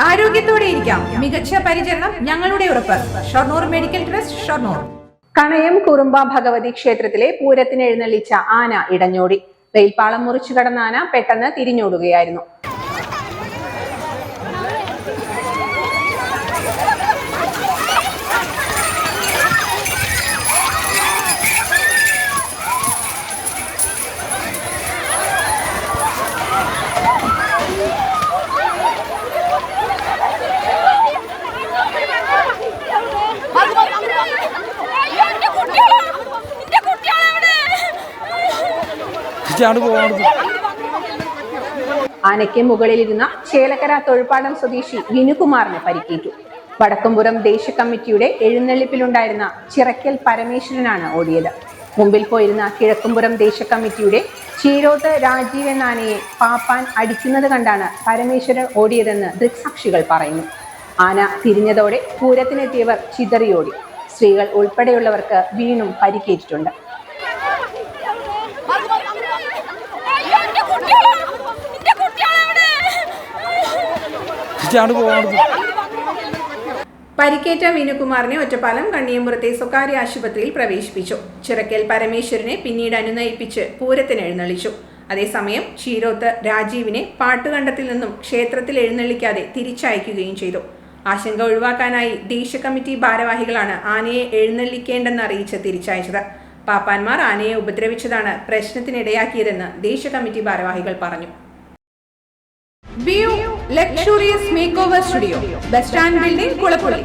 ആരോഗ്യത്തോടെ ഇരിക്കാം. മികച്ച പരിചരണം ഞങ്ങളുടെ ഉറപ്പ്. Shoranur medical trust, Shoranur. കണയം കുറുമ്പ ഭഗവതി ക്ഷേത്രത്തിലെ പൂരത്തിന് എഴുന്നള്ളിച്ച ആന ഇടഞ്ഞോടി. റെയിൽപാളം മുറിച്ചു കടന്ന ആന പെട്ടെന്ന് തിരിഞ്ഞോടുകയായിരുന്നു. ആനയ്ക്ക് മുകളിലിരുന്ന ചേലക്കര തൊഴുപ്പാടം സ്വദേശി വിനുകുമാറിന് പരിക്കേറ്റു. വടക്കുംപുറം ദേശീയ കമ്മിറ്റിയുടെ എഴുന്നള്ളിപ്പിലുണ്ടായിരുന്ന ചിറക്കൽ പരമേശ്വരനാണ് ഓടിയത്. മുമ്പിൽ പോയിരുന്ന കിഴക്കുംപുറം ദേശീയ കമ്മിറ്റിയുടെ ചീരോത്ത് രാജീവ് എന്ന ആനയെ പാപ്പാൻ അടിക്കുന്നത് കണ്ടാണ് പരമേശ്വരൻ ഓടിയതെന്ന് ദൃക്സാക്ഷികൾ പറയുന്നു. ആന തിരിഞ്ഞതോടെ പൂരത്തിനെത്തിയവർ ചിതറിയോടി. സ്ത്രീകൾ ഉൾപ്പെടെയുള്ളവർക്ക് വീണും പരിക്കേറ്റിട്ടുണ്ട്. പരിക്കേറ്റ വിനുകുമാറിനെ ഒറ്റപ്പാലം കണ്ണിയമ്പുറത്തെ സ്വകാര്യ ആശുപത്രിയിൽ പ്രവേശിപ്പിച്ചു. ചിറക്കൽ പരമേശ്വരനെ പിന്നീട് അനുനയിപ്പിച്ച് പൂരത്തിന് എഴുന്നള്ളിച്ചു. അതേസമയം ചീരോത്ത് രാജീവിനെ പാട്ടുകണ്ടത്തിൽ നിന്നും ക്ഷേത്രത്തിൽ എഴുന്നള്ളിക്കാതെ തിരിച്ചയക്കുകയും ചെയ്തു. ആശങ്ക ഒഴിവാക്കാനായി ദേശീയ കമ്മിറ്റി ഭാരവാഹികളാണ് ആനയെ എഴുന്നള്ളിക്കേണ്ടെന്ന് അറിയിച്ച് തിരിച്ചയച്ചത്. പാപ്പാന്മാർ ആനയെ ഉപദ്രവിച്ചതാണ് പ്രശ്നത്തിനിടയാക്കിയതെന്ന് ദേശീയ കമ്മിറ്റി ഭാരവാഹികൾ പറഞ്ഞു. View luxurious make over studio, bus stand building, Kulappully.